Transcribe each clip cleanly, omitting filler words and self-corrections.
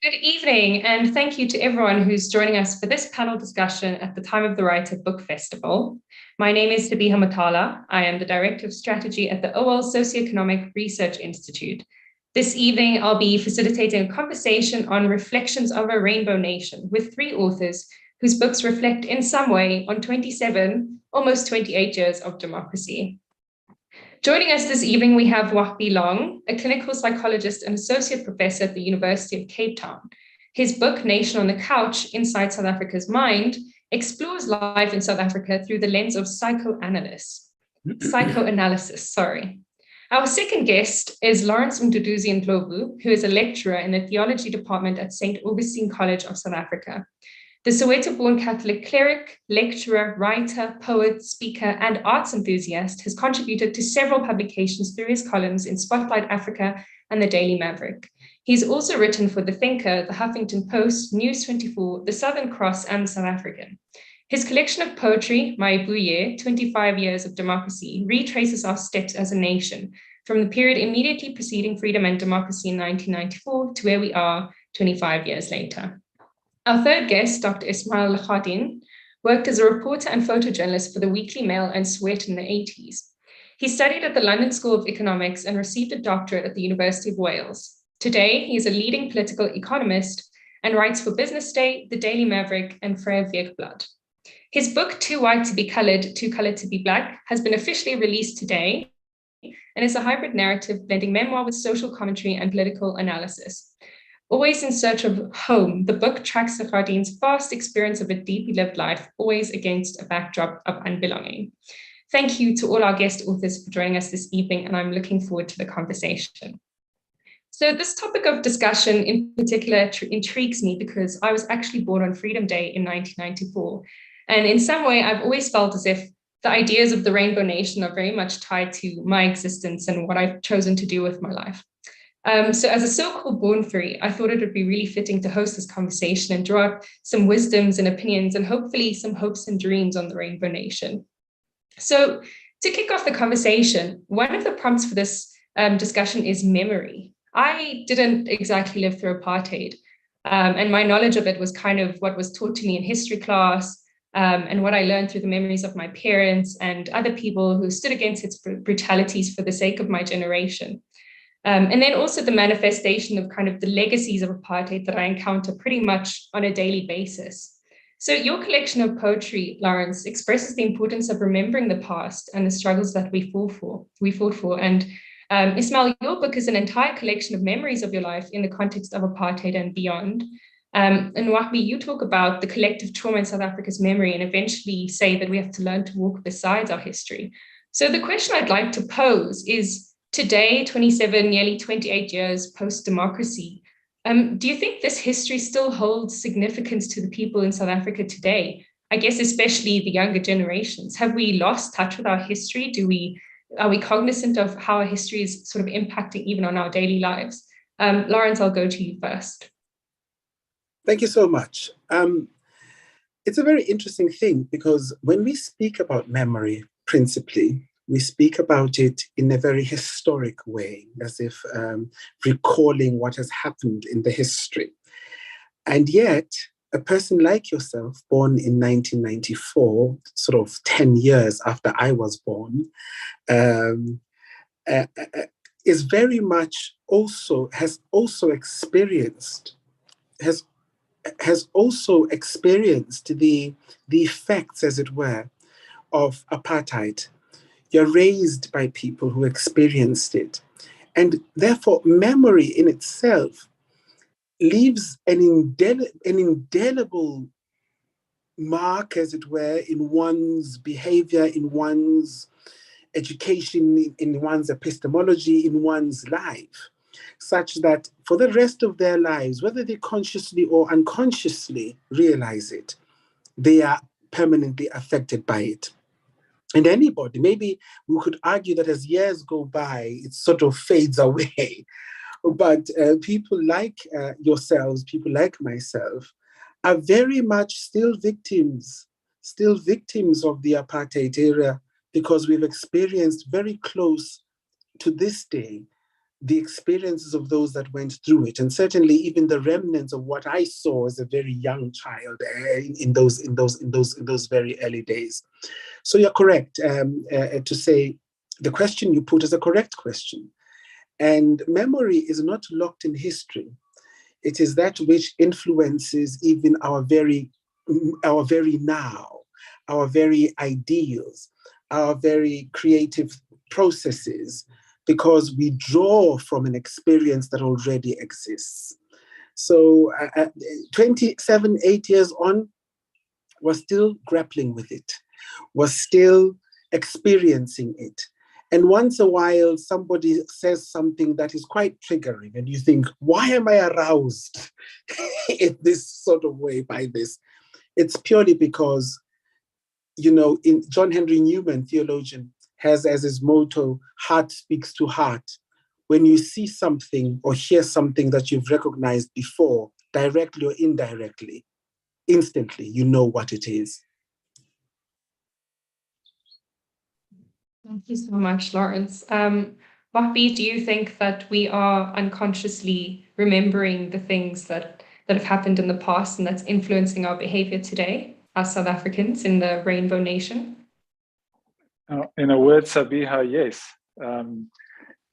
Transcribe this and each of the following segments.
Good evening, and thank you to everyone who's joining us for this panel discussion at the Time of the Writer Book Festival. My name is Sabeehah Motala. I am the Director of Strategy at the Awaal Socio-Economic Research Institute. This evening, I'll be facilitating a conversation on Reflections of a Rainbow Nation with three authors whose books reflect in some way on 27, almost 28 years of democracy. Joining us this evening, we have Wahbie Long, a clinical psychologist and associate professor at the University of Cape Town. His book, Nation on the Couch, Inside South Africa's Mind, explores life in South Africa through the lens of psychoanalysis. Our second guest is Lawrence Mduduzi Ndlovu, who is a lecturer in the theology department at St. Augustine College of South Africa. The Soweto-born Catholic Cleric, lecturer, writer, poet, speaker, and arts enthusiast has contributed to several publications through his columns in Spotlight Africa and the Daily Maverick. He's also written for The Thinker, the Huffington Post, News 24, the Southern Cross, and the South African. His collection of poetry, My Buye, 25 Years of Democracy, retraces our steps as a nation from the period immediately preceding freedom and democracy in 1994 to where we are 25 years later. Our third guest, Dr. Ismail Lagardien, worked as a reporter and photojournalist for the Weekly Mail and Sowetan in the 80s. He studied at the London School of Economics and received a doctorate at the University of Wales. Today, he is a leading political economist and writes for Business Day, the Daily Maverick, and VryeWeekblad. His book, Too White to be Colored, Too Colored to be Black, has been officially released today and is a hybrid narrative blending memoir with social commentary and political analysis. Always in search of home, the book tracks Lagardien's vast experience of a deeply lived life, always against a backdrop of unbelonging. Thank you to all our guest authors for joining us this evening, and I'm looking forward to the conversation. So this topic of discussion in particular intrigues me because I was actually born on Freedom Day in 1994. And in some way, I've always felt as if the ideas of the Rainbow Nation are very much tied to my existence and what I've chosen to do with my life. So as a so-called born free, I thought it would be really fitting to host this conversation and draw up some wisdoms and opinions and hopefully some hopes and dreams on the Rainbow Nation. So to kick off the conversation, one of the prompts for this discussion is memory. I didn't exactly live through apartheid, and my knowledge of it was kind of what was taught to me in history class and what I learned through the memories of my parents and other people who stood against its brutalities for the sake of my generation. And then also the manifestation of kind of the legacies of apartheid that I encounter pretty much on a daily basis. So your collection of poetry, Lawrence, expresses the importance of remembering the past and the struggles that we fought for. And Ismail, your book is an entire collection of memories of your life in the context of apartheid and beyond. And Wahbie, you talk about the collective trauma in South Africa's memory and eventually say that we have to learn to walk beside our history. So the question I'd like to pose is, today, 27, nearly 28 years post-democracy, do you think this history still holds significance to the people in South Africa today? I guess especially the younger generations. Have we lost touch with our history? Are we cognizant of how our history is sort of impacting even on our daily lives? Lawrence, I'll go to you first. Thank you so much. It's a very interesting thing because when we speak about memory, principally, we speak about it in a very historic way, as if recalling what has happened in the history. And yet, a person like yourself, born in 1994, sort of 10 years after I was born, is very much has also experienced the effects, as it were, of apartheid. You're raised by people who experienced it. And therefore, memory in itself leaves an indelible mark, as it were, in one's behavior, in one's education, in one's epistemology, in one's life, such that for the rest of their lives, whether they consciously or unconsciously realize it, they are permanently affected by it. And anybody, maybe we could argue that as years go by, it sort of fades away. But people like yourselves, people like myself, are very much still victims of the apartheid era, because we've experienced very close to this day the experiences of those that went through it, and certainly even the remnants of what I saw as a very young child in those very early days. So you're correct to say the question you put is a correct question. And memory is not locked in history. It is that which influences even our very now, our very ideals, our very creative processes, because we draw from an experience that already exists. So 27, 8 years on, we're still grappling with it. We're still experiencing it. And once a while, somebody says something that is quite triggering, and you think, why am I aroused in this sort of way by this? It's purely because, in John Henry Newman, theologian, has as his motto, heart speaks to heart. When you see something or hear something that you've recognized before, directly or indirectly, instantly, you know what it is. Thank you so much, Lawrence. Wahbie, do you think that we are unconsciously remembering the things that have happened in the past and that's influencing our behavior today as South Africans in the Rainbow Nation? In a word, Sabeehah, yes.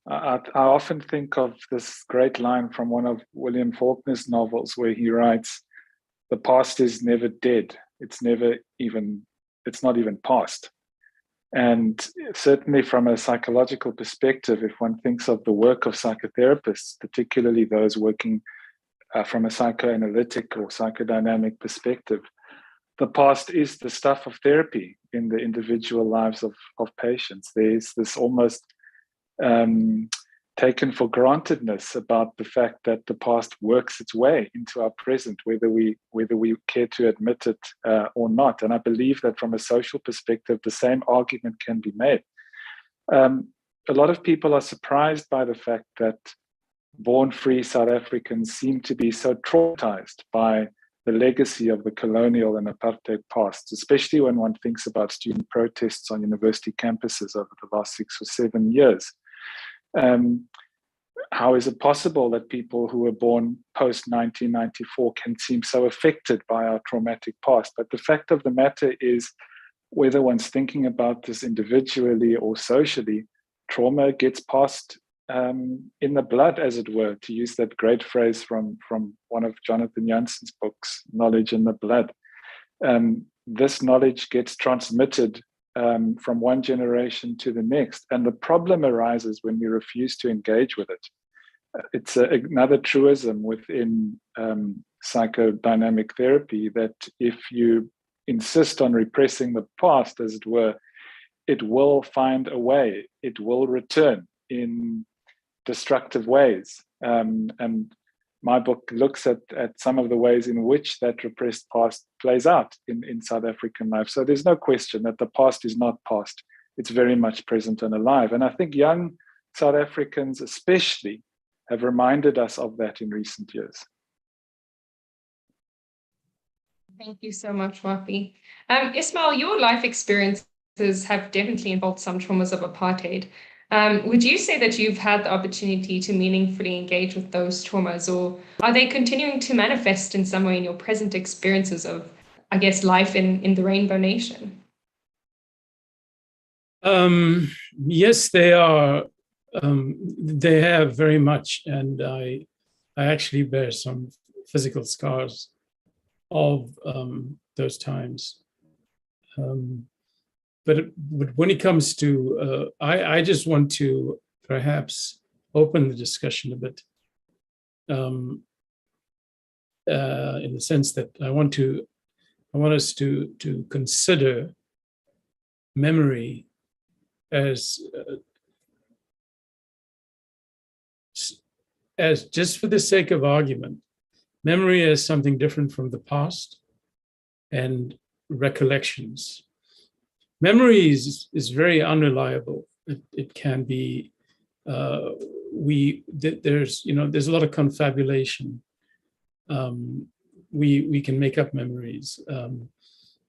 I often think of this great line from one of William Faulkner's novels where he writes, "The past is never dead. It's not even past." And certainly from a psychological perspective, if one thinks of the work of psychotherapists, particularly those working from a psychoanalytic or psychodynamic perspective, the past is the stuff of therapy in the individual lives of patients. There's this almost taken for grantedness about the fact that the past works its way into our present, whether we care to admit it or not. And I believe that from a social perspective, the same argument can be made. A lot of people are surprised by the fact that born-free South Africans seem to be so traumatized by the legacy of the colonial and apartheid past, especially when one thinks about student protests on university campuses over the last 6 or 7 years. How is it possible that people who were born post-1994 can seem so affected by our traumatic past? But the fact of the matter is, whether one's thinking about this individually or socially, trauma gets passed in the blood, as it were, to use that great phrase from one of Jonathan Janssen's books, Knowledge in the Blood. This knowledge gets transmitted from one generation to the next. And the problem arises when we refuse to engage with it. It's another truism within psychodynamic therapy that if you insist on repressing the past, as it were, it will find a way, it will return in destructive ways. And my book looks at some of the ways in which that repressed past plays out in South African life. So there's no question that the past is not past. It's very much present and alive. And I think young South Africans especially have reminded us of that in recent years. Thank you so much, Wahbie. Ismail, your life experiences have definitely involved some traumas of apartheid. Would you say that you've had the opportunity to meaningfully engage with those traumas, or are they continuing to manifest in some way in your present experiences of, I guess, life in the Rainbow Nation? Yes, they are. They have very much, and I actually bear some physical scars of those times. But when it comes to, I just want to perhaps open the discussion a bit, in the sense that I want us to consider memory as just for the sake of argument, memory as something different from the past and recollections. Memory is very unreliable. It can be, there's a lot of confabulation. We can make up memories.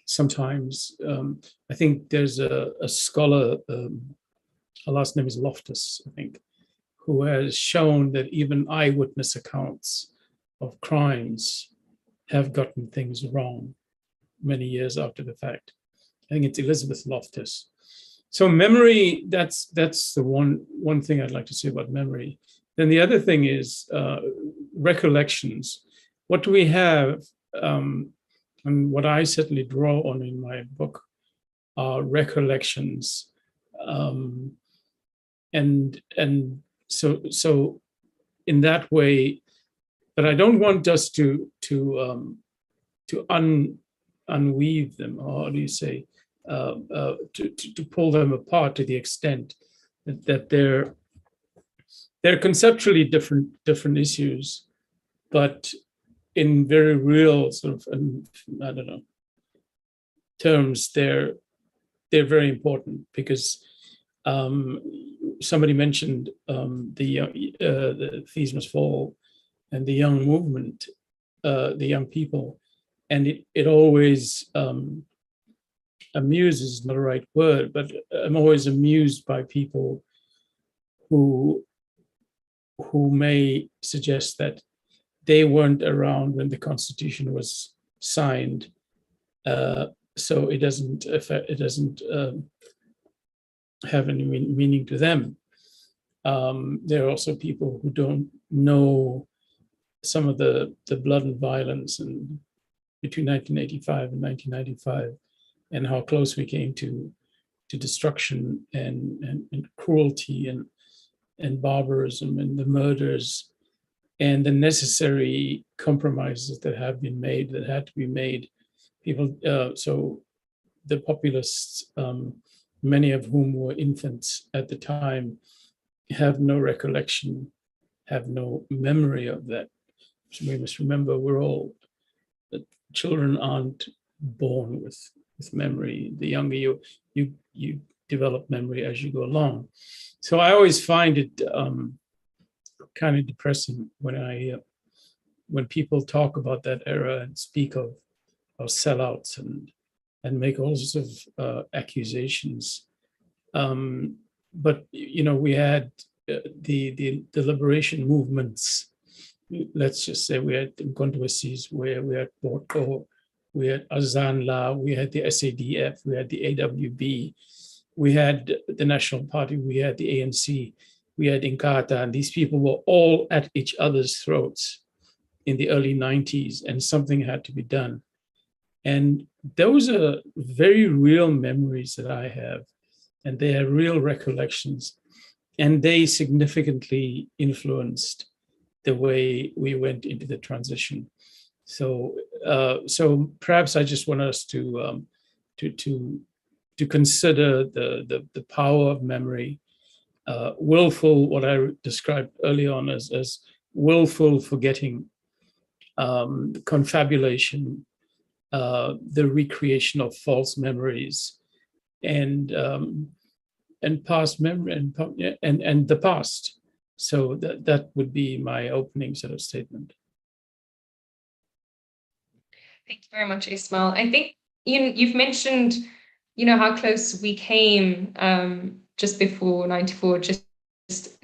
Sometimes, I think there's a scholar, her last name is Loftus, I think, who has shown that even eyewitness accounts of crimes have gotten things wrong many years after the fact. I think it's Elizabeth Loftus. So memory, that's the one thing I'd like to say about memory. Then the other thing is recollections. What do we have, and what I certainly draw on in my book are recollections. And so in that way, but I don't want us to unweave them, or how do you say, to pull them apart to the extent that they're conceptually different issues, but in very real sort of, I don't know, terms, they're very important, because somebody mentioned the Thieves Must Fall and the young movement, the young people, and it always amuses, not the right word, but I'm always amused by people who may suggest that they weren't around when the Constitution was signed, so it doesn't have any meaning to them. There are also people who don't know some of the blood and violence and between 1985 and 1995, and how close we came to destruction and cruelty and barbarism and the murders and the necessary compromises that have been made, that had to be made. People, so the populists, many of whom were infants at the time, have no recollection, have no memory of that. So we must remember that children aren't born with memory. The younger you develop memory as you go along. So I always find it kind of depressing when people talk about that era and speak of sellouts and make all sorts of accusations. But we had the liberation movements. Let's just say we had Mduduzi, where we had Borko, we had Azanla, we had the SADF, we had the AWB, we had the National Party, we had the ANC, we had Inkatha, and these people were all at each other's throats in the early 90s, and something had to be done. And those are very real memories that I have, and they are real recollections, and they significantly influenced the way we went into the transition. So perhaps I just want us to consider the power of memory, willful, what I described early on as willful forgetting, confabulation, the recreation of false memories, and past memory and the past. So that would be my opening sort of statement. Thank you very much, Ismail. I think you've mentioned, how close we came just before 94, just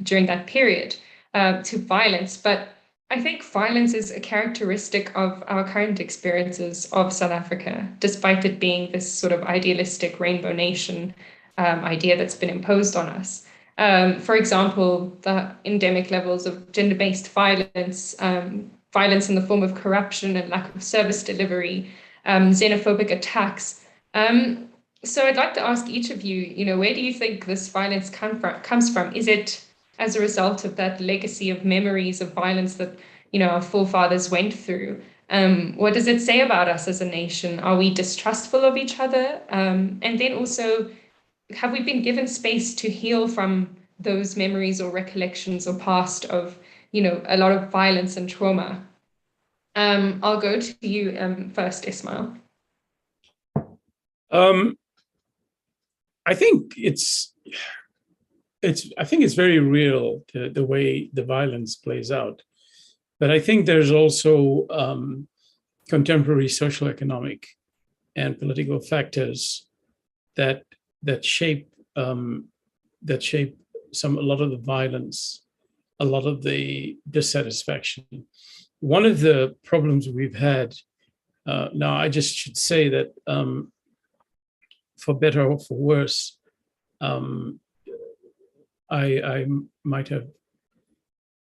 during that period to violence. But I think violence is a characteristic of our current experiences of South Africa, despite it being this sort of idealistic rainbow nation idea that's been imposed on us. For example, the endemic levels of gender-based violence, violence in the form of corruption and lack of service delivery, xenophobic attacks. So I'd like to ask each of you, where do you think this violence comes from? Is it as a result of that legacy of memories of violence that, our forefathers went through? What does it say about us as a nation? Are we distrustful of each other? And then also, have we been given space to heal from those memories or recollections or past of, a lot of violence and trauma? I'll go to you first, Ismail. I think it's very real, the way the violence plays out. But I think there's also contemporary social, economic, and political factors that shape a lot of the violence a lot of the dissatisfaction. One of the problems we've had, now I just should say that for better or for worse, I might have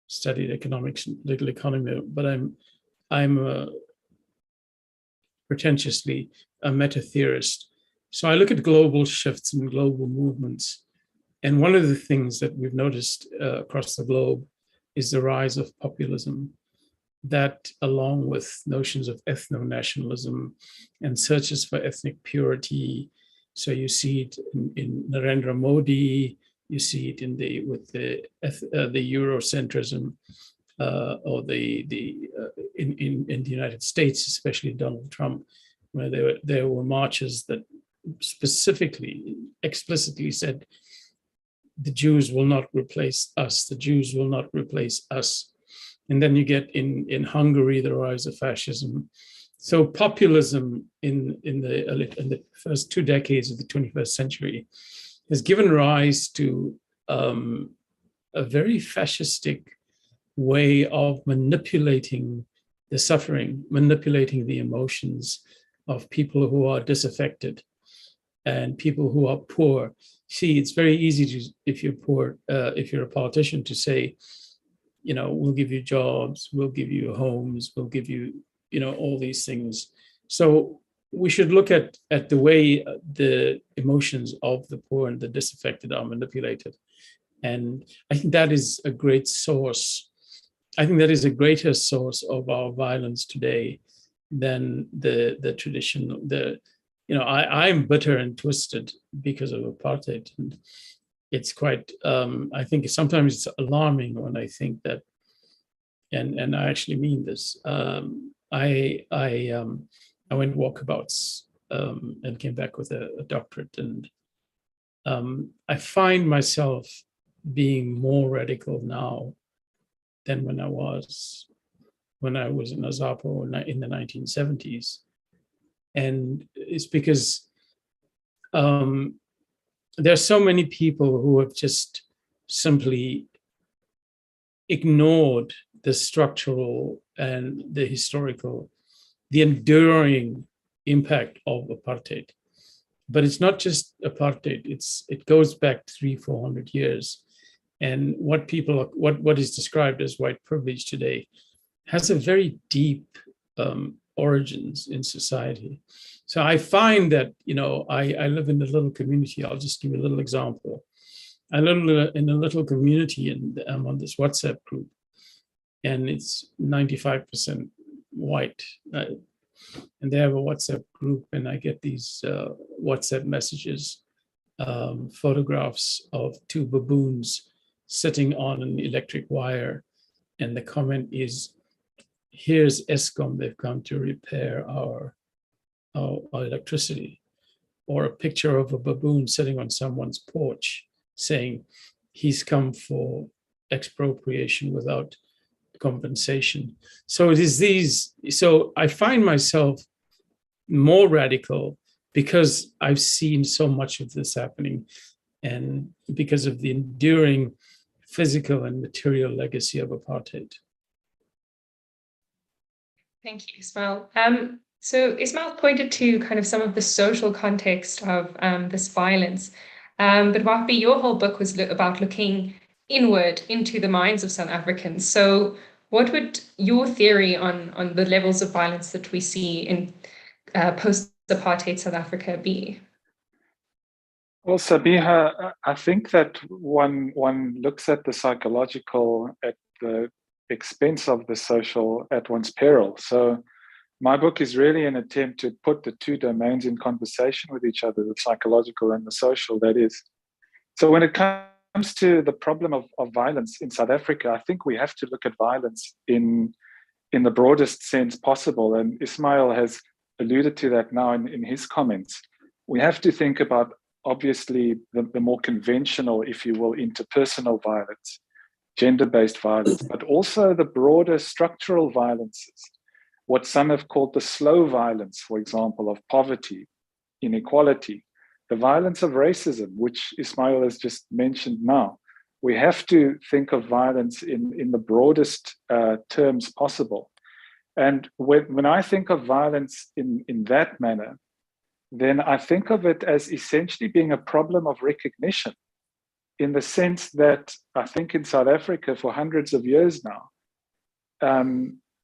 studied economics and political economy, but I'm pretentiously a meta-theorist. So I look at global shifts and global movements. And one of the things that we've noticed across the globe is the rise of populism, that along with notions of ethno-nationalism and searches for ethnic purity. So you see it in Narendra Modi, you see it in the Eurocentrism, or in the United States, especially Donald Trump, where there were marches that specifically, explicitly said, the Jews will not replace us, the Jews will not replace us. And then you get in Hungary the rise of fascism. So populism in the first 2 decades of the 21st century has given rise to a very fascistic way of manipulating the suffering, manipulating the emotions of people who are disaffected and people who are poor. See, it's very easy to, if you're poor, if you're a politician, to say, you know, we'll give you jobs, we'll give you homes, we'll give you, you know, all these things. So we should look at the way the emotions of the poor and the disaffected are manipulated. And I think that is a great source. I think that is a greater source of our violence today than the traditional, you know, I'm bitter and twisted because of apartheid. And it's quite, I think sometimes it's alarming when I think that, and I actually mean this, I went walkabouts and came back with a doctorate, and I find myself being more radical now than when I was in Azapo in the 1970s. And it's because there are so many people who have just simply ignored the structural and the historical, the enduring impact of apartheid. But it's not just apartheid, it goes back 300-400 years. And what is described as white privilege today has a very deep origins in society. So I find that, you know, I live in a little community. I'll just give you a little example. I live in a little community, and I'm on this WhatsApp group, and it's 95% white. And they have a WhatsApp group, and I get these WhatsApp messages, photographs of 2 baboons sitting on an electric wire. And the comment is, here's Eskom, they've come to repair our electricity. Or a picture of a baboon sitting on someone's porch saying, he's come for expropriation without compensation. So it is these, so I find myself more radical because I've seen so much of this happening, and because of the enduring physical and material legacy of apartheid. Thank you, Ismail. So Ismail pointed to kind of some of the social context of this violence. But Wahbie, your whole book was about looking inward into the minds of South Africans. So what would your theory on the levels of violence that we see in post-apartheid South Africa be? Well, Sabeehah, I think that one looks at the psychological at the expense of the social at one's peril. So my book is really an attempt to put the 2 domains in conversation with each other, the psychological and the social, that is. So when it comes to the problem of violence in South Africa, I think we have to look at violence in the broadest sense possible. And Ismail has alluded to that now in his comments. We have to think about, obviously, the more conventional, if you will, interpersonal violence, gender-based violence, but also the broader structural violences, what some have called the slow violence, for example, of poverty, inequality, the violence of racism, which Ismail has just mentioned now, we have to think of violence in the broadest terms possible. And when I think of violence in that manner, then I think of it as essentially being a problem of recognition, in the sense that I think in South Africa for hundreds of years now,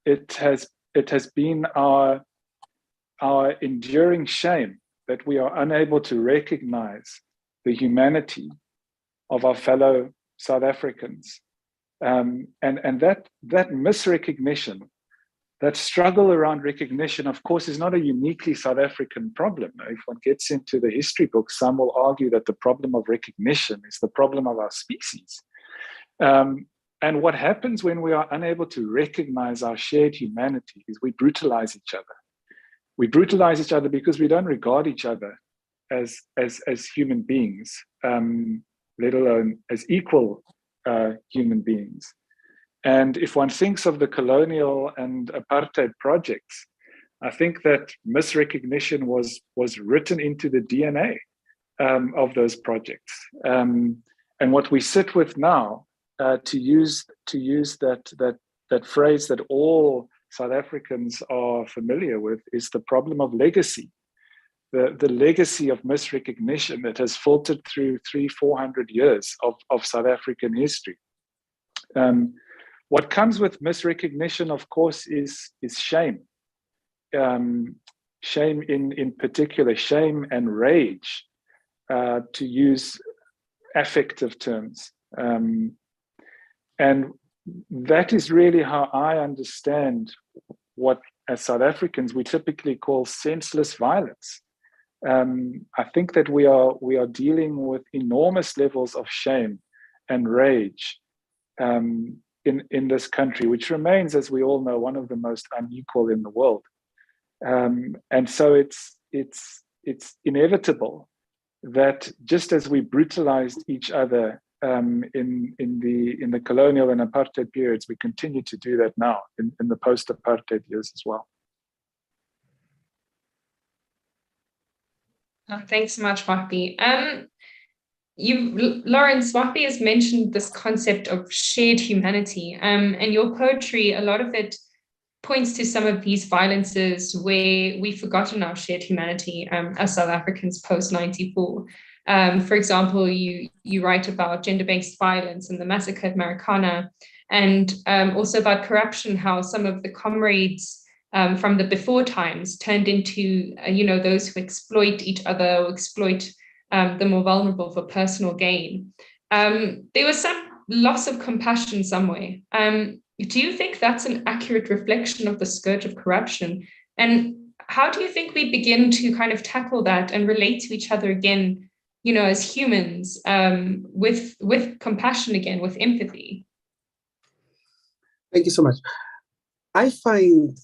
it has been our enduring shame that we are unable to recognize the humanity of our fellow South Africans, and that misrecognition, that struggle around recognition, of course, is not a uniquely South African problem. If one gets into the history books, some will argue that the problem of recognition is the problem of our species. And what happens when we are unable to recognize our shared humanity is we brutalize each other. We brutalize each other because we don't regard each other as human beings, let alone as equal human beings. And if one thinks of the colonial and apartheid projects, I think that misrecognition was written into the DNA of those projects. And what we sit with now, to use that phrase that all South Africans are familiar with, is the problem of legacy. The legacy of misrecognition that has filtered through 300-400 years of South African history. What comes with misrecognition, of course, is shame. Shame in particular, shame and rage, to use affective terms. And that is really how I understand what, as South Africans, we typically call senseless violence. I think that we are dealing with enormous levels of shame and rage in this country, which remains, as we all know, one of the most unequal in the world. And so it's inevitable that just as we brutalized each other in the colonial and apartheid periods, we continue to do that now in the post-apartheid years as well. Thanks so much, Wahbie. Lawrence, Wahbie has mentioned this concept of shared humanity, and your poetry, a lot of it points to some of these violences where we've forgotten our shared humanity as South Africans post-94. For example, you write about gender-based violence and the massacre at Marikana, and also about corruption, how some of the comrades from the before times turned into, those who exploit each other or exploit the more vulnerable for personal gain. There was some loss of compassion somewhere. Do you think that's an accurate reflection of the scourge of corruption? And how do you think we begin to kind of tackle that and relate to each other again, as humans, with compassion again, with empathy? Thank you so much. I find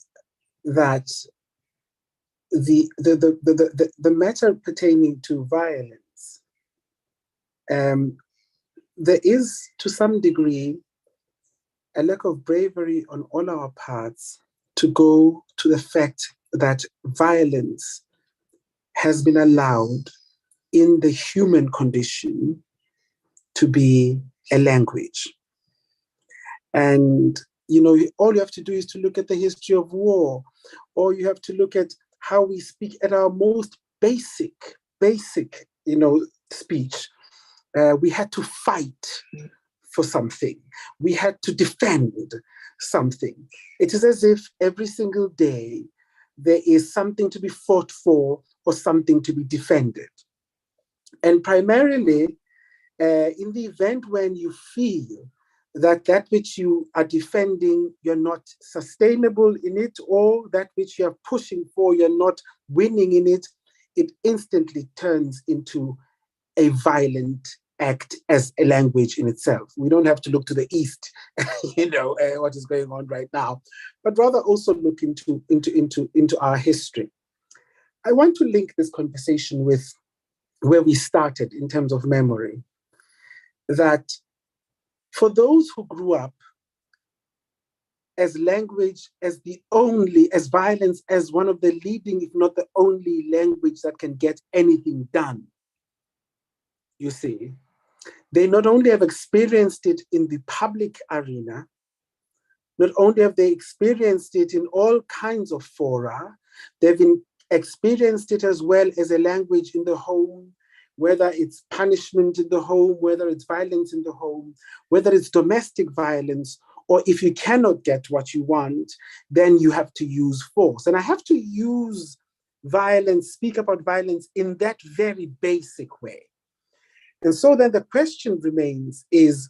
that the matter pertaining to violence, there is, to some degree, a lack of bravery on all our parts to go to the fact that violence has been allowed in the human condition to be a language. And, all you have to do is to look at the history of war, or you have to look at how we speak at our most basic, speech. We had to fight for something. We had to defend something. It is as if every single day there is something to be fought for or something to be defended. And primarily, in the event when you feel that which you are defending, you're not sustainable in it, or that which you're pushing for, you're not winning in it, it instantly turns into a violent act as a language in itself. We don't have to look to the East, what is going on right now, but rather also look into our history. I want to link this conversation with where we started in terms of memory, that for those who grew up as language, as violence as one of the leading, if not the only language that can get anything done, you see, They not only have experienced it in the public arena, not only have they experienced it in all kinds of fora, they've experienced it as well as a language in the home, whether it's punishment in the home, whether it's violence in the home, whether it's domestic violence, or if you cannot get what you want, then you have to use force. And I have to use violence, speak about violence in that very basic way. And so then the question remains is,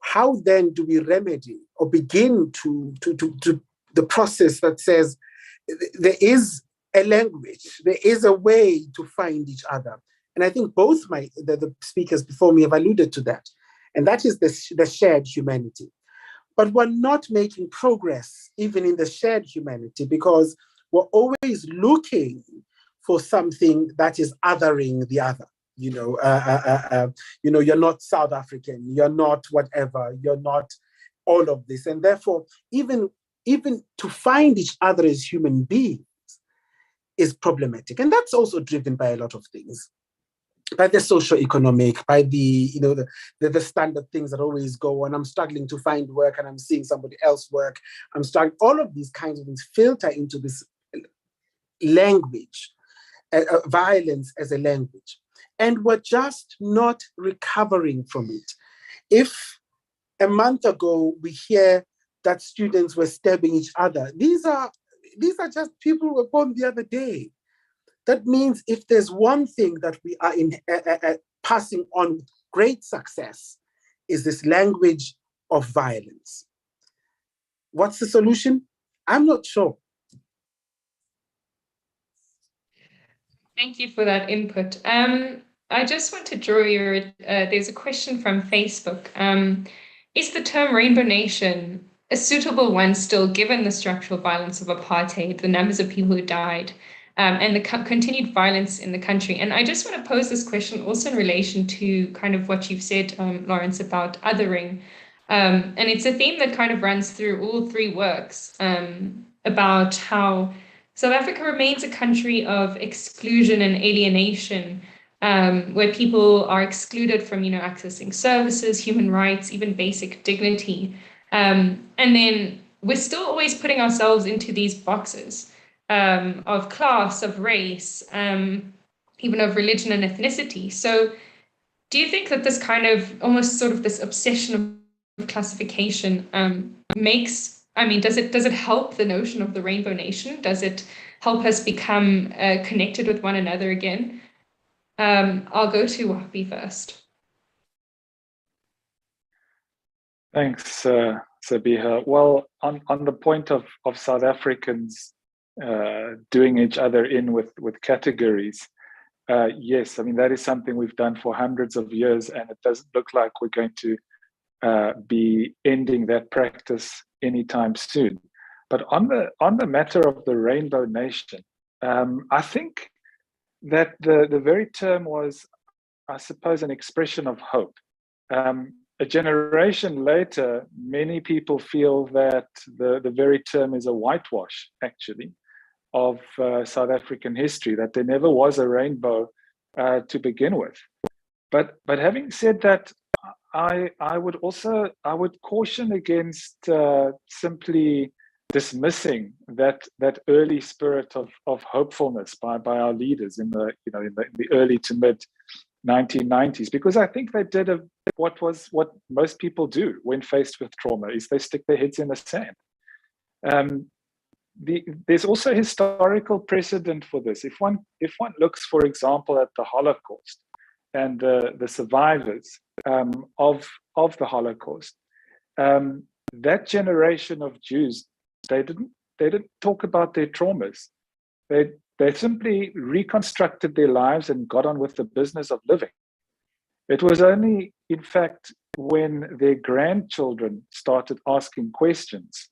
how then do we remedy or begin to the process that says there is a language, there is a way to find each other? And I think both the speakers before me have alluded to that. And that is the shared humanity. But we're not making progress even in the shared humanity, because we're always looking for something that is othering the other. You're not South African, you're not whatever, you're not all of this. And therefore, even to find each other as human beings is problematic. And that's also driven by a lot of things, by the socio-economic, by the standard things that always go on. I'm struggling to find work and I'm seeing somebody else work. I'm struggling. All of these kinds of things filter into this language, violence as a language. And we're just not recovering from it. If a month ago we hear that students were stabbing each other, these are just people who were born the other day. That means if there's one thing that we are passing on with great success, is this language of violence. What's the solution? I'm not sure. Thank you for that input. I just want to draw there's a question from Facebook. Is the term Rainbow Nation a suitable one still, given the structural violence of apartheid, the numbers of people who died, and the continued violence in the country? And I just want to pose this question also in relation to kind of what you've said, Lawrence, about othering. And it's a theme that kind of runs through all three works, about how South Africa remains a country of exclusion and alienation, where people are excluded from, accessing services, human rights, even basic dignity. And then we're still always putting ourselves into these boxes of class, of race, even of religion and ethnicity. So do you think that this kind of almost sort of this obsession of classification does it help the notion of the Rainbow Nation? Does it help us become connected with one another again? I'll go to Wahbie first. Thanks, Sabeehah. Well, on the point of South Africans doing each other in with categories, yes, that is something we've done for hundreds of years, and it doesn't look like we're going to be ending that practice anytime soon. But on the matter of the Rainbow Nation, I think that the very term was, I suppose, an expression of hope. A generation later, many people feel that the very term is a whitewash, actually, of South African history, that there never was a rainbow to begin with. But having said that, I would caution against simply dismissing that early spirit of hopefulness by our leaders in the early to mid 1990s, because I think they did what most people do when faced with trauma, is they stick their heads in the sand. There's also historical precedent for this. If one looks, for example, at the Holocaust and the survivors of the Holocaust, that generation of Jews, they didn't talk about their traumas. They simply reconstructed their lives and got on with the business of living. It was only, in fact, when their grandchildren started asking questions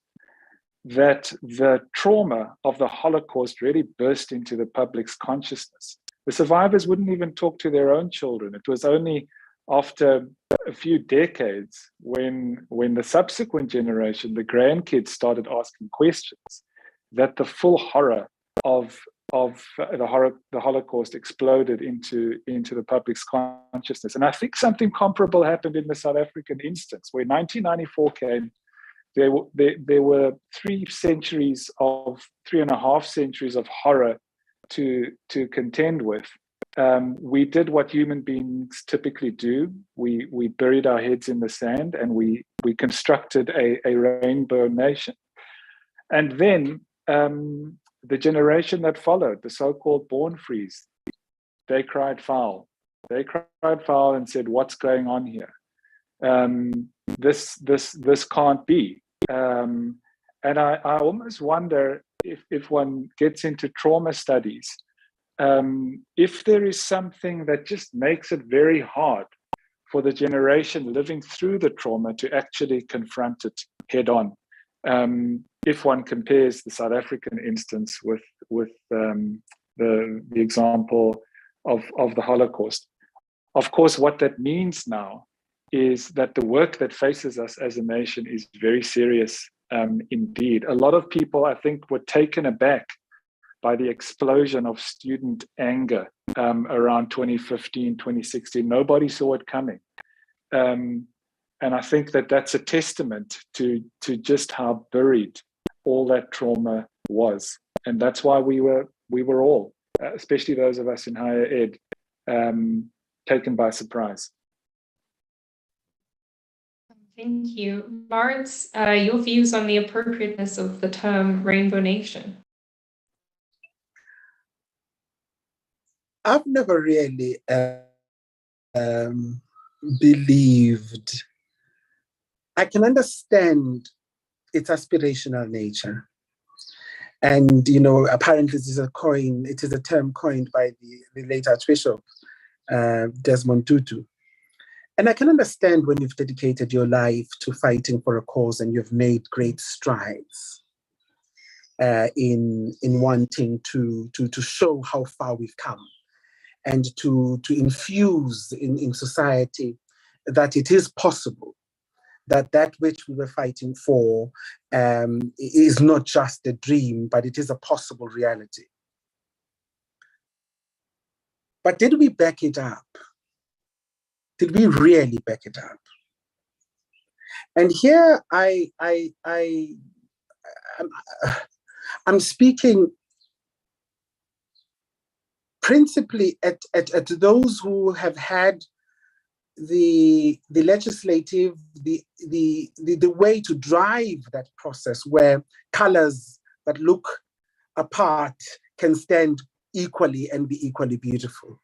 that the trauma of the Holocaust really burst into the public's consciousness. The survivors wouldn't even talk to their own children. It was only after a few decades when the subsequent generation, the grandkids, started asking questions, that the full horror of the Holocaust exploded into the public's consciousness. And I think something comparable happened in the South African instance, where 1994 came. There were 3.5 centuries of horror to contend with. We did what human beings typically do. We buried our heads in the sand, and we constructed a rainbow nation. And then the generation that followed, the so-called born frees, they cried foul. They cried foul and said, "What's going on here? This can't be." And I almost wonder if one gets into trauma studies, if there is something that just makes it very hard for the generation living through the trauma to actually confront it head on. If one compares the South African instance with the example of the Holocaust. Of course, what that means now is that the work that faces us as a nation is very serious indeed. A lot of people, I think, were taken aback by the explosion of student anger around 2015, 2016. Nobody saw it coming. And I think that that's a testament to just how buried all that trauma was. And that's why we were all, especially those of us in higher ed, taken by surprise. Thank you. Lawrence, your views on the appropriateness of the term Rainbow Nation? I've never really believed. I can understand its aspirational nature. And, apparently it is a term coined by the late Archbishop Desmond Tutu. And I can understand when you've dedicated your life to fighting for a cause and you've made great strides in wanting to show how far we've come and to infuse in society that it is possible, that which we were fighting for is not just a dream, but it is a possible reality. But did we back it up? Did we really back it up? And here I'm speaking principally at those who have had the legislative, the way to drive that process where colors that look apart can stand equally and be equally beautiful.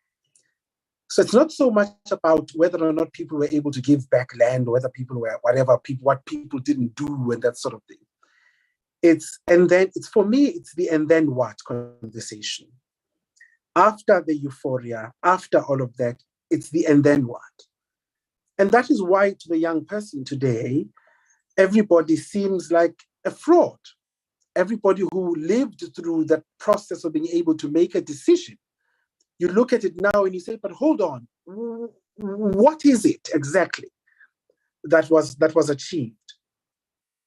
So it's not so much about whether or not people were able to give back land, or whether people were what people didn't do and that sort of thing. For me, it's the and then what conversation. After the euphoria, after all of that, it's the and then what. And that is why to the young person today, everybody seems like a fraud. Everybody who lived through that process of being able to make a decision, you look at it now and you say, but hold on, what is it exactly that was achieved?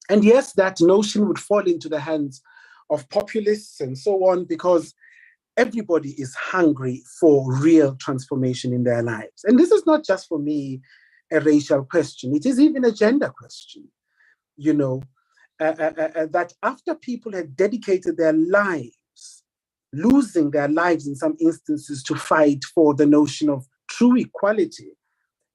And yes, that notion would fall into the hands of populists and so on, because everybody is hungry for real transformation in their lives. And this is not just for me a racial question, it is even a gender question, that after people had dedicated their lives, losing their lives in some instances to fight for the notion of true equality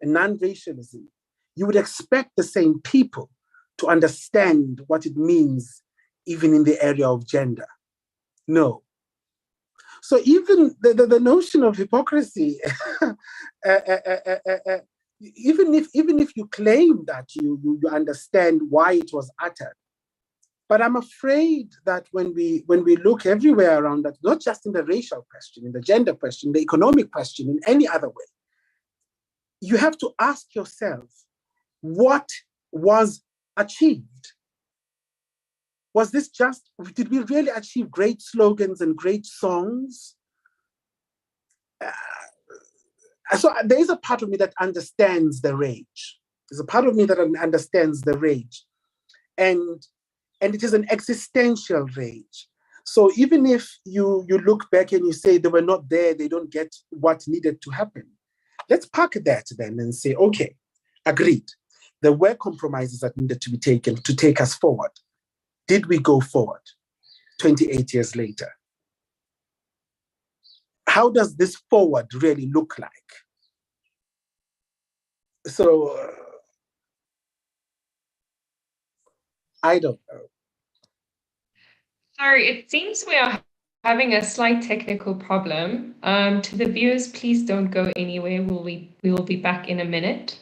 and non-racialism, you would expect the same people to understand what it means even in the area of gender. No. So even the notion of hypocrisy, even if you claim that you understand why it was uttered, but I'm afraid that when we look everywhere around that, not just in the racial question, in the gender question, the economic question, in any other way, you have to ask yourself, what was achieved? Was this just, did we really achieve great slogans and great songs? So there is a part of me that understands the rage. There's a part of me that understands the rage. And it is an existential rage. So even if you look back and you say they were not there, they don't get what needed to happen, let's park that then and say, okay, agreed. There were compromises that needed to be taken to take us forward. Did we go forward 28 years later? How does this forward really look like? So I don't know. Sorry, it seems we are having a slight technical problem. To the viewers, please don't go anywhere. We will be back in a minute.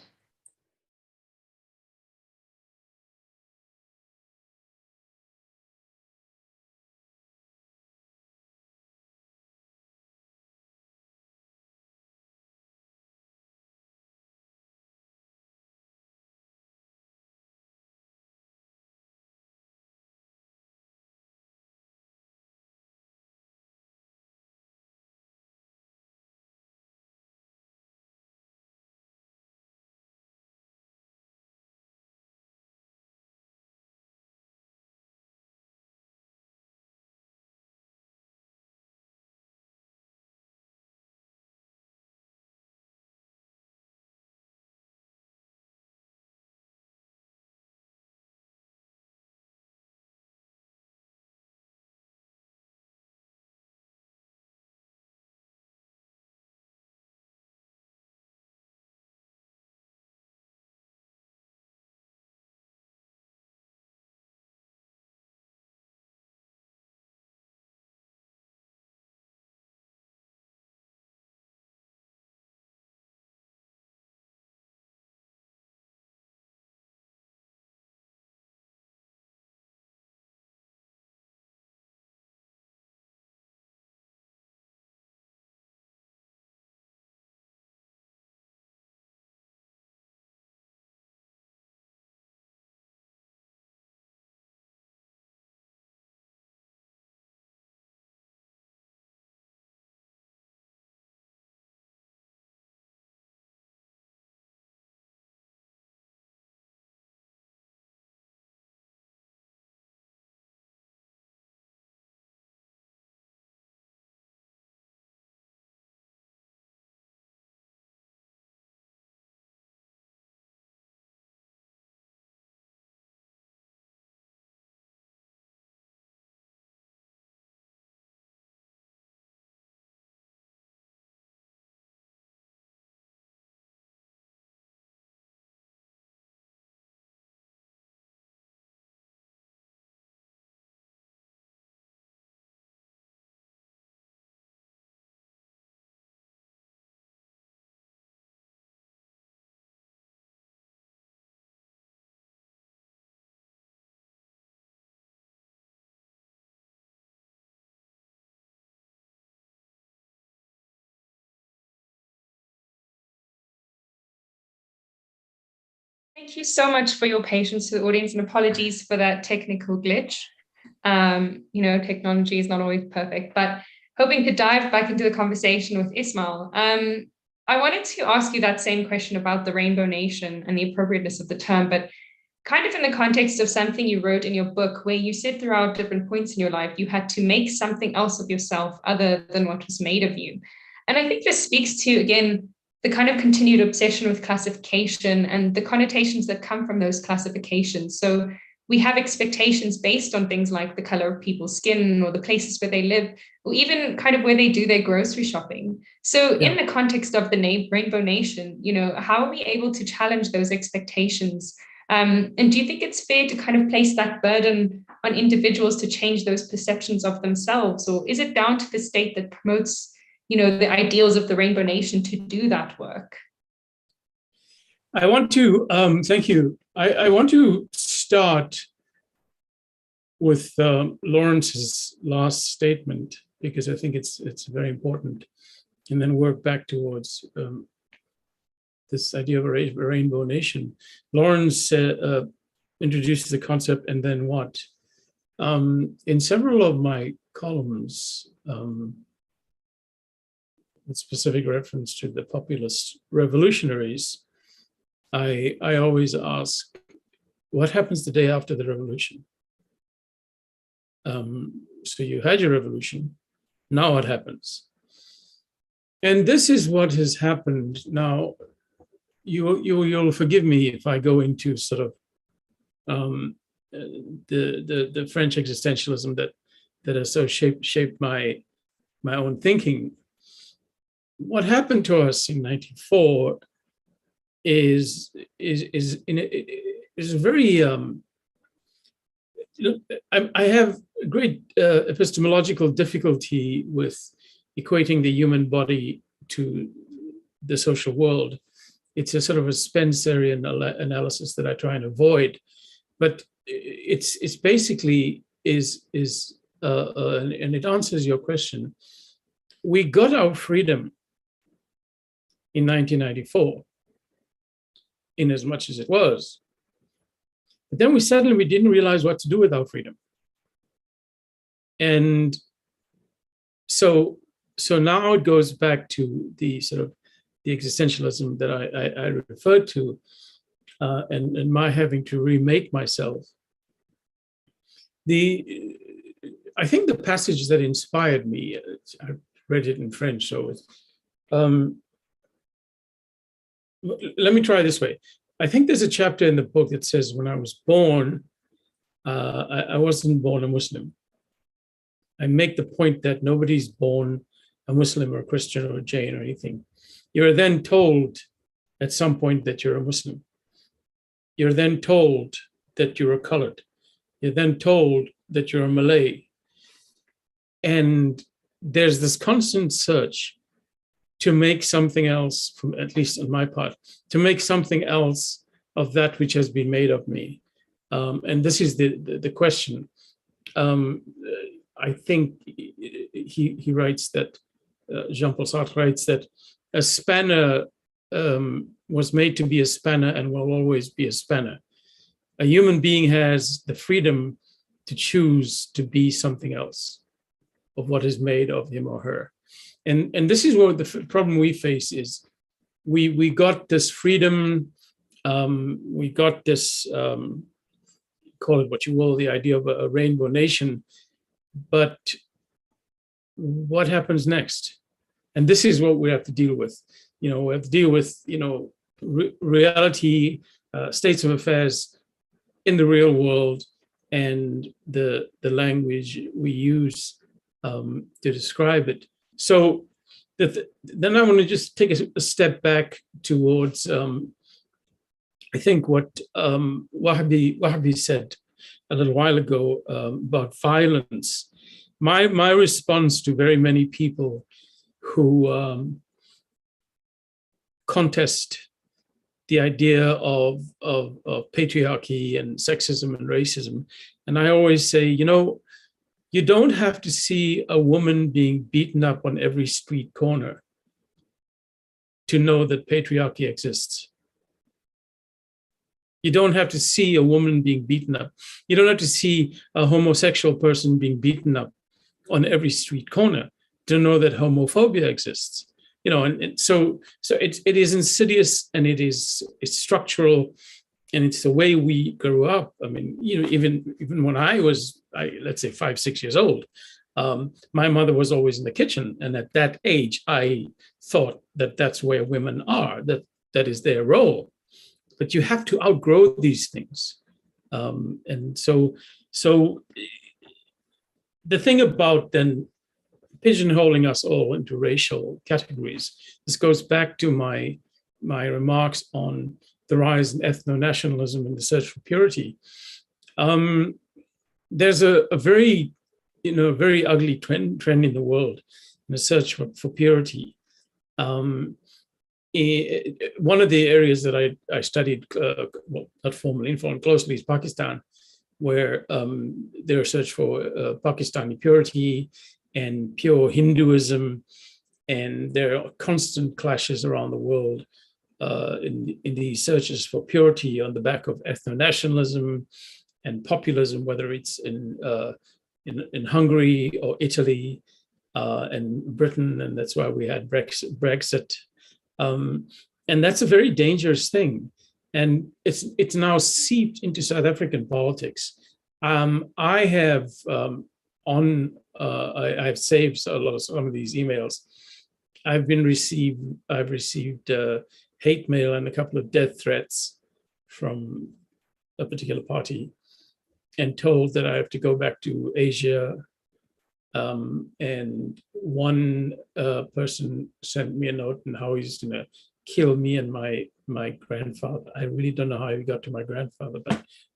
Thank you so much for your patience to the audience, and apologies for that technical glitch. Technology is not always perfect, but hoping to dive back into the conversation with Ismail. I wanted to ask you that same question about the Rainbow Nation and the appropriateness of the term, but kind of in the context of something you wrote in your book, where you said throughout different points in your life, you had to make something else of yourself other than what was made of you. And I think this speaks to, again, the kind of continued obsession with classification and the connotations that come from those classifications. So we have expectations based on things like the color of people's skin or the places where they live, or even kind of where they do their grocery shopping. So in the context of the Rainbow Nation, how are we able to challenge those expectations? And do you think it's fair to kind of place that burden on individuals to change those perceptions of themselves? Or is it down to the state that promotes the ideals of the Rainbow Nation to do that work? I want to, thank you. I want to start with Lawrence's last statement, because I think it's very important, and then work back towards this idea of a Rainbow Nation. Lawrence introduces the concept, and then what? In several of my columns, with specific reference to the populist revolutionaries, I always ask, what happens the day after the revolution? you had your revolution. Now what happens? And this is what has happened. Now, you'll forgive me if I go into sort of the French existentialism that has so shaped my own thinking. What happened to us in '94 is very. I have great epistemological difficulty with equating the human body to the social world. It's a sort of a Spencerian analysis that I try and avoid, but it's basically and it answers your question. We got our freedom in 1994, in as much as it was, but then we didn't realize what to do with our freedom, and so now it goes back to the sort of the existentialism that I referred to, and my having to remake myself. I think the passage that inspired me, I read it in French, so let me try this way. I think there's a chapter in the book that says, when I was born, I wasn't born a Muslim. I make the point that nobody's born a Muslim or a Christian or a Jain or anything. You're then told at some point that you're a Muslim. You're then told that you're a colored. You're then told that you're a Malay. And there's this constant search to make something else, from at least on my part, to make something else of that which has been made of me. And this is the question. I think he writes that, Jean-Paul Sartre writes that a spanner was made to be a spanner and will always be a spanner. A human being has the freedom to choose to be something else of what is made of him or her. And this is what the problem we face is. We got this freedom, we got this, call it what you will, the idea of a rainbow nation, but what happens next? And this is what we have to deal with. We have to deal with, reality, states of affairs in the real world, and the language we use to describe it. So then I want to just take a step back towards, I think, what Wahbie said a little while ago about violence. My response to very many people who contest the idea of patriarchy and sexism and racism, and I always say, you don't have to see a woman being beaten up on every street corner to know that patriarchy exists. You don't have to see a woman being beaten up. You don't have to see a homosexual person being beaten up on every street corner to know that homophobia exists. And so it is insidious, and it's structural, and it's the way we grew up. I mean, even when I was, let's say 5-6 years old, my mother was always in the kitchen, and at that age, I thought that that's where women are, that is their role. But you have to outgrow these things, and so the thing about then pigeonholing us all into racial categories. This goes back to my remarks on the rise in ethno-nationalism and the search for purity. There's a very, very ugly trend in the world in the search for purity. One of the areas that I studied, not formally, informally, closely, is Pakistan, where there are search for Pakistani purity and pure Hinduism, and there are constant clashes around the world in these searches for purity on the back of ethno-nationalism and populism, whether it's in Hungary or Italy and Britain, and that's why we had Brexit. And that's a very dangerous thing, and it's now seeped into South African politics. I have I've saved some of these emails. I've received hate mail and a couple of death threats from a particular party, and told that I have to go back to Asia. And one person sent me a note on how he's going to kill me and my grandfather. I really don't know how he got to my grandfather,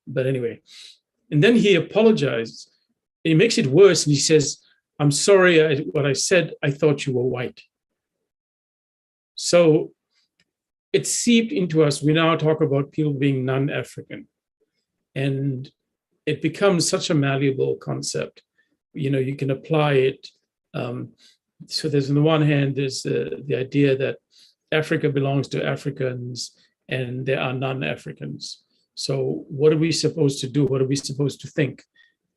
but anyway. And then he apologized. He makes it worse, and he says, "I'm sorry, what I said, I thought you were white." So it seeped into us. We now talk about people being non-African, and it becomes such a malleable concept. You can apply it. So there's, on the one hand, there's the idea that Africa belongs to Africans and there are non-Africans. So what are we supposed to do? What are we supposed to think?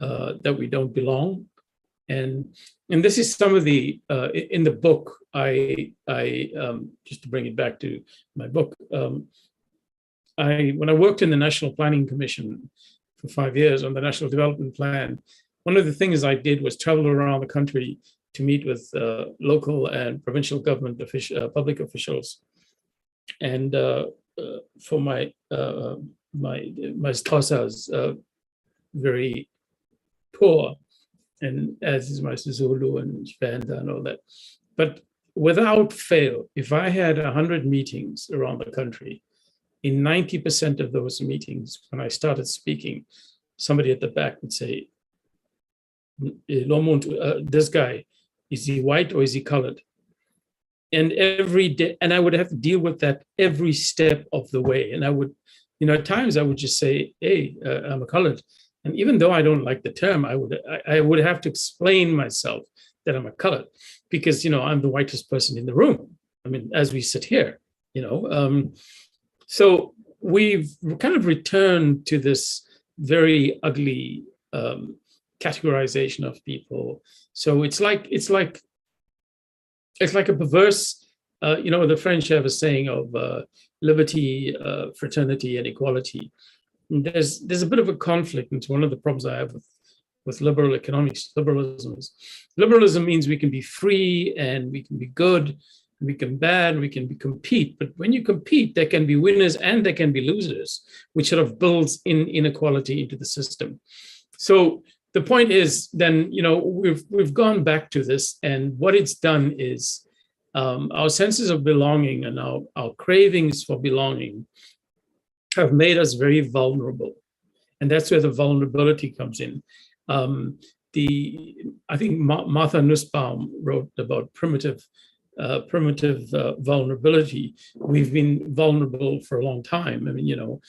That we don't belong? And this is some of the, in the book, I just to bring it back to my book, when I worked in the National Planning Commission for 5 years on the National Development Plan, one of the things I did was travel around the country to meet with local and provincial government public officials. And for my Xhosa's very poor, and as is my Zulu and Venda and all that. But without fail, if I had 100 meetings around the country, in 90% of those meetings, when I started speaking, somebody at the back would say, this guy, is he white or is he colored? And every day, and I would have to deal with that every step of the way. And I would, at times I would just say, hey, I'm a colored. And even though I don't like the term, I would have to explain myself that I'm a colored, because, I'm the whitest person in the room. I mean, as we sit here, so we've kind of returned to this very ugly categorization of people. So it's like a perverse, the French have a saying of liberty, fraternity, and equality. And there's a bit of a conflict. It's one of the problems I have with liberal economics. Liberalism means we can be free and we can be good, we can be bad, we can compete. But when you compete, there can be winners and there can be losers, which sort of builds in inequality into the system. So the point is, then, we've gone back to this, and what it's done is our senses of belonging and our cravings for belonging have made us very vulnerable, and that's where the vulnerability comes in. I think Martha Nussbaum wrote about primitive vulnerability. We've been vulnerable for a long time. I mean,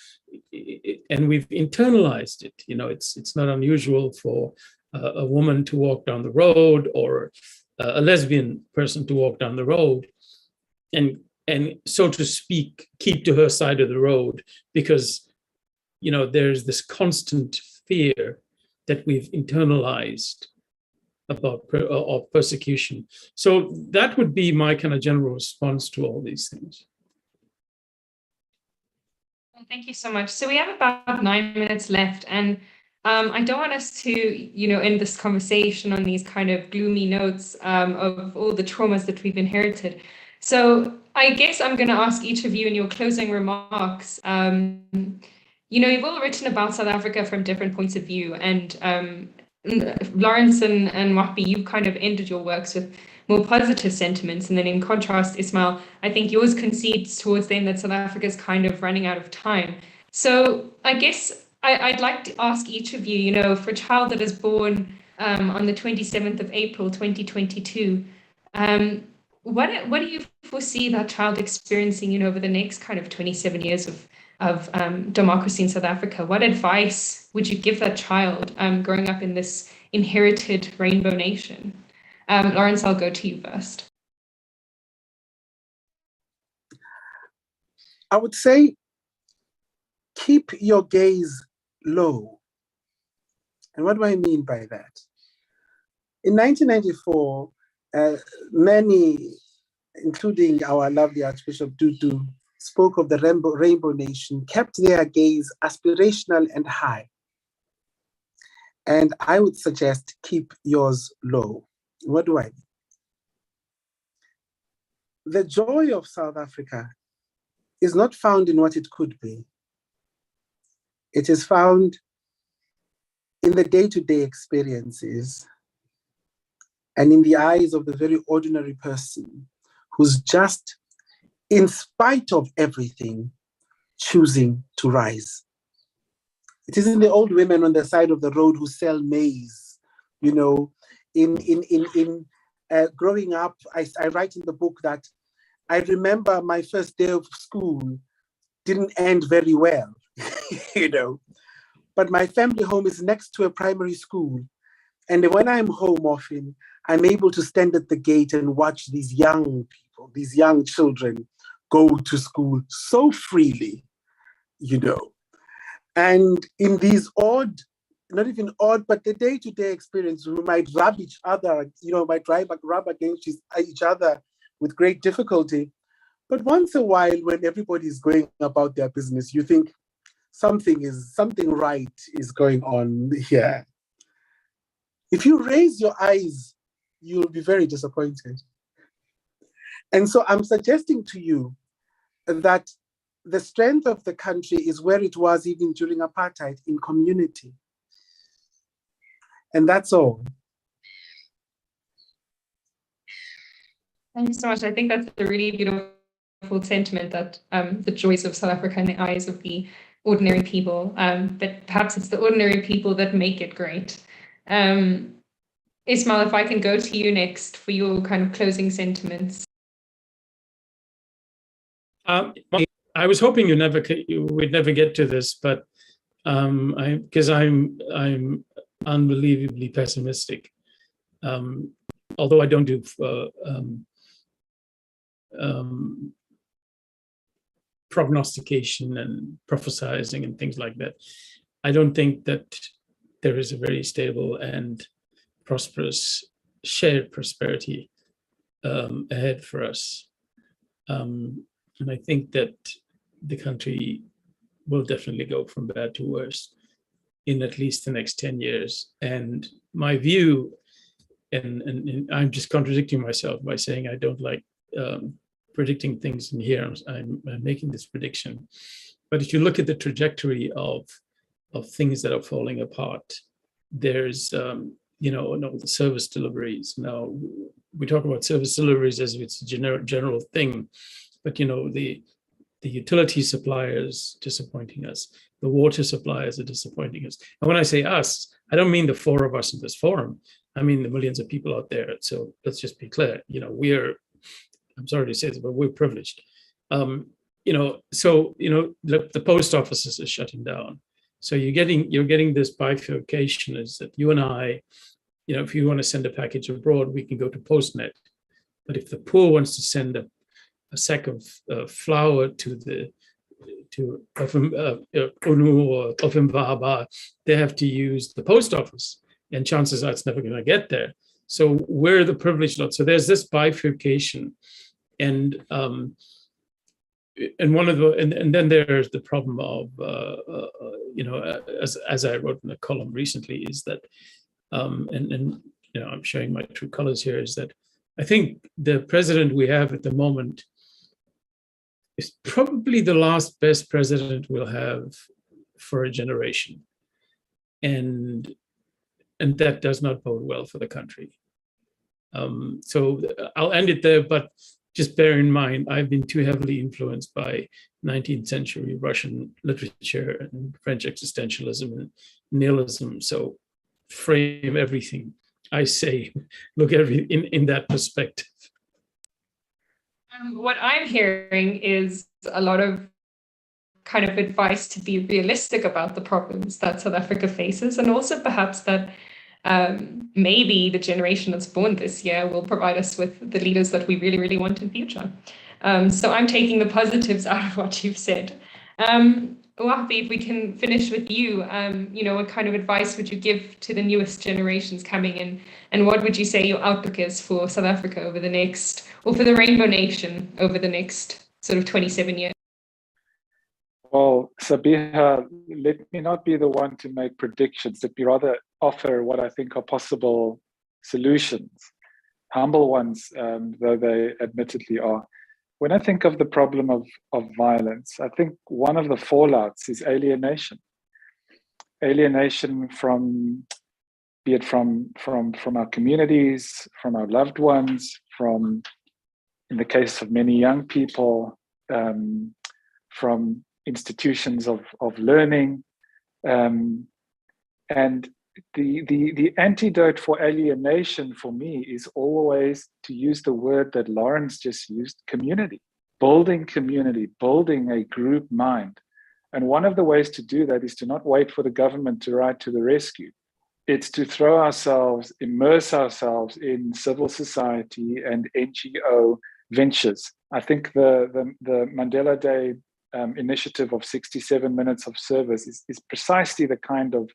and we've internalized it. It's not unusual for a woman to walk down the road, or a lesbian person to walk down the road, and so to speak, keep to her side of the road, because there's this constant fear that we've internalized about persecution. So that would be my kind of general response to all these things. Well, thank you so much. So we have about 9 minutes left, and I don't want us to, end this conversation on these kind of gloomy notes of all the traumas that we've inherited. So I guess I'm going to ask each of you in your closing remarks. You've all written about South Africa from different points of view, and Lawrence and Wahbie, you've kind of ended your works with more positive sentiments. And then in contrast, Ismail, I think yours concedes towards the end that South Africa is kind of running out of time. So I guess I'd like to ask each of you, for a child that is born on the 27th of April, 2022, what do you foresee that child experiencing, over the next kind of 27 years of democracy in South Africa? What advice would you give that child growing up in this inherited rainbow nation? Lawrence, I'll go to you first. I would say keep your gaze low. And what do I mean by that? In 1994, many, including our lovely Archbishop Dudu, spoke of the rainbow nation, kept their gaze aspirational and high. And I would suggest keep yours low. What do I mean? The joy of South Africa is not found in what it could be. It is found in the day-to-day experiences and in the eyes of the very ordinary person who's just, in spite of everything, choosing to rise. It isn't the old women on the side of the road who sell maize. You know, growing up, I write in the book that I remember my first day of school didn't end very well, you know. But my family home is next to a primary school. And when I'm home often, I'm able to stand at the gate and watch these young people, these young children go to school so freely, you know. And in these odd, not even odd, but the day-to-day experience, we might rub each other, you know, might rub against each other with great difficulty. But once in a while, when everybody is going about their business, you think something right is going on here. If you raise your eyes, you'll be very disappointed. And so I'm suggesting to you that the strength of the country is where it was even during apartheid, in community. And that's all. Thank you so much. I think that's a really beautiful sentiment, that the joys of South Africa in the eyes of the ordinary people, but perhaps it's the ordinary people that make it great. Ismail, if I can go to you next for your kind of closing sentiments. I was hoping we'd never get to this, but because I'm unbelievably pessimistic. Although I don't do prognostication and prophesizing and things like that, I don't think that there is a very stable and prosperous shared prosperity ahead for us. And I think that the country will definitely go from bad to worse in at least the next 10 years. And my view, and I'm just contradicting myself by saying I don't like predicting things in here. I'm making this prediction. But if you look at the trajectory of things that are falling apart, there's, the service deliveries. Now, we talk about service deliveries as if it's a general thing, but, the utility suppliers disappointing us. The water suppliers are disappointing us. And when I say us, I don't mean the four of us in this forum. I mean the millions of people out there. So let's just be clear. I'm sorry to say this, but we're privileged. The post offices are shutting down. So you're getting this bifurcation, is that you and I, if you want to send a package abroad, we can go to Postnet. But if the poor wants to send a sack of flour to Unu or Offenbach, they have to use the post office, and chances are it's never going to get there. So we're the privileged lot. So there's this bifurcation, and then there's the problem of as I wrote in a column recently, is that I'm showing my true colors here, is that I think the president we have at the moment is probably the last best president we'll have for a generation. And that does not bode well for the country. So I'll end it there, but just bear in mind, I've been too heavily influenced by 19th century Russian literature and French existentialism and nihilism. So frame everything I say, look at everything in that perspective. What I'm hearing is a lot of kind of advice to be realistic about the problems that South Africa faces, and also perhaps that maybe the generation that's born this year will provide us with the leaders that we really, really want in future. So I'm taking the positives out of what you've said. Wahbie, if we can finish with you, what kind of advice would you give to the newest generations coming in, and what would you say your outlook is for South Africa over the next, or for the Rainbow Nation over the next sort of 27 years? Well, Sabeehah, let me not be the one to make predictions. Let me rather offer what I think are possible solutions, humble ones, though they admittedly are. When I think of the problem of violence, I think one of the fallouts is alienation. Alienation from, be it from our communities, from our loved ones, from, in the case of many young people, from institutions of learning. And the antidote for alienation for me is always to use the word that Lawrence just used, community, building a group mind. And one of the ways to do that is to not wait for the government to ride to the rescue. It's to immerse ourselves in civil society and NGO ventures. I think the Mandela Day initiative of 67 minutes of service is precisely the kind of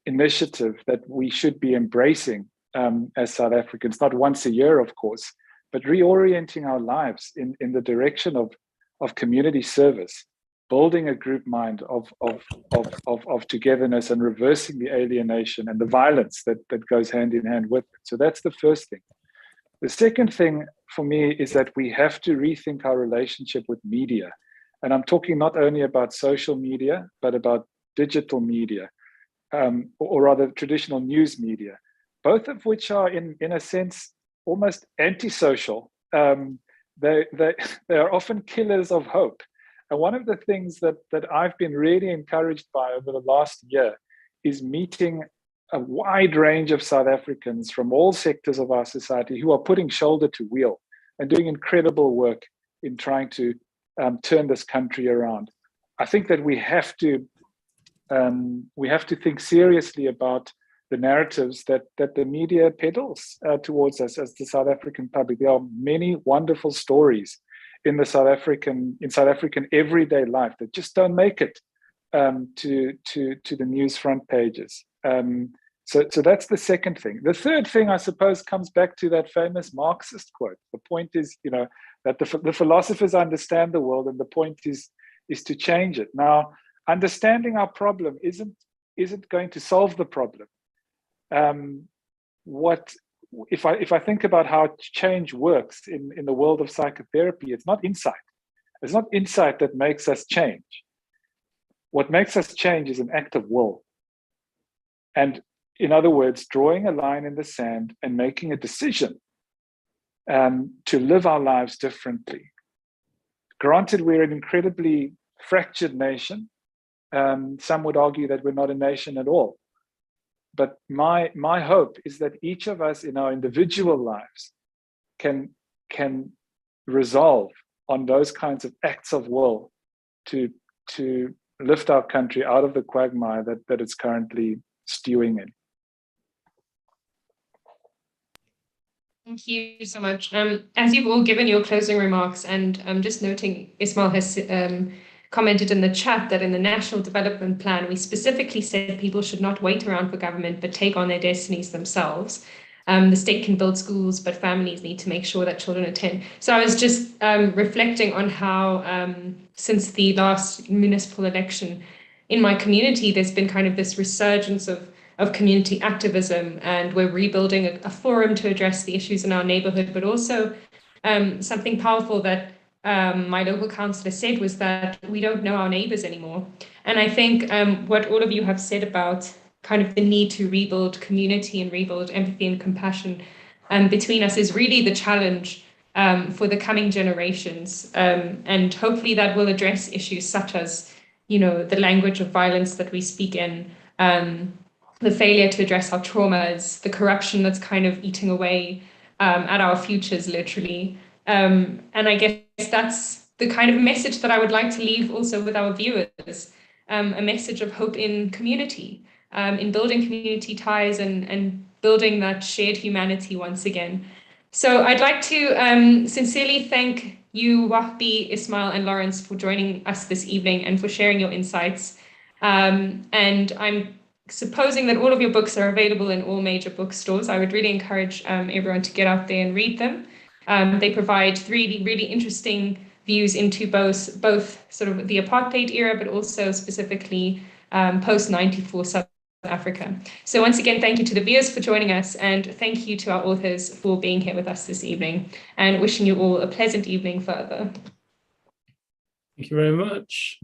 initiative that we should be embracing as South Africans, not once a year, of course, but reorienting our lives in the direction of community service, building a group mind of togetherness and reversing the alienation and the violence that goes hand in hand with it. So that's the first thing. The second thing for me is that we have to rethink our relationship with media. And I'm talking not only about social media, but about digital media, or rather traditional news media, both of which are in a sense almost antisocial. They are often killers of hope. And one of the things that I've been really encouraged by over the last year is meeting a wide range of South Africans from all sectors of our society who are putting shoulder to wheel and doing incredible work in trying to turn this country around. I think that we have to think seriously about the narratives that the media peddles towards us as the South African public. There are many wonderful stories in South African everyday life that just don't make it to the news front pages. So that's the second thing. The third thing, I suppose, comes back to that famous Marxist quote. The point is, that the philosophers understand the world, and the point is to change it. Now, understanding our problem isn't going to solve the problem. If I think about how change works in the world of psychotherapy, it's not insight. It's not insight that makes us change. What makes us change is an act of will. And in other words, drawing a line in the sand and making a decision to live our lives differently. Granted, we're an incredibly fractured nation. Some would argue that we're not a nation at all. But my hope is that each of us in our individual lives can resolve on those kinds of acts of will to lift our country out of the quagmire that it's currently stewing in. Thank you so much. As you've all given your closing remarks, and just noting Ismail has commented in the chat that in the National Development Plan, we specifically said people should not wait around for government, but take on their destinies themselves. The state can build schools, but families need to make sure that children attend. So I was just reflecting on how since the last municipal election in my community, there's been kind of this resurgence of community activism, and we're rebuilding a forum to address the issues in our neighborhood, but also something powerful that my local councillor said was that we don't know our neighbors anymore. And I think what all of you have said about kind of the need to rebuild community and rebuild empathy and compassion between us is really the challenge for the coming generations. And hopefully that will address issues such as, the language of violence that we speak in, the failure to address our traumas, the corruption that's kind of eating away at our futures, literally. And I guess that's the kind of message that I would like to leave also with our viewers, a message of hope in community, in building community ties and building that shared humanity once again. So I'd like to sincerely thank you, Wahbie, Ismail, and Lawrence for joining us this evening and for sharing your insights. And I'm supposing that all of your books are available in all major bookstores. I would really encourage everyone to get out there and read them. They provide really, really interesting views into both sort of the apartheid era, but also specifically post-94 South Africa. So once again, thank you to the viewers for joining us, and thank you to our authors for being here with us this evening, and wishing you all a pleasant evening further. Thank you very much.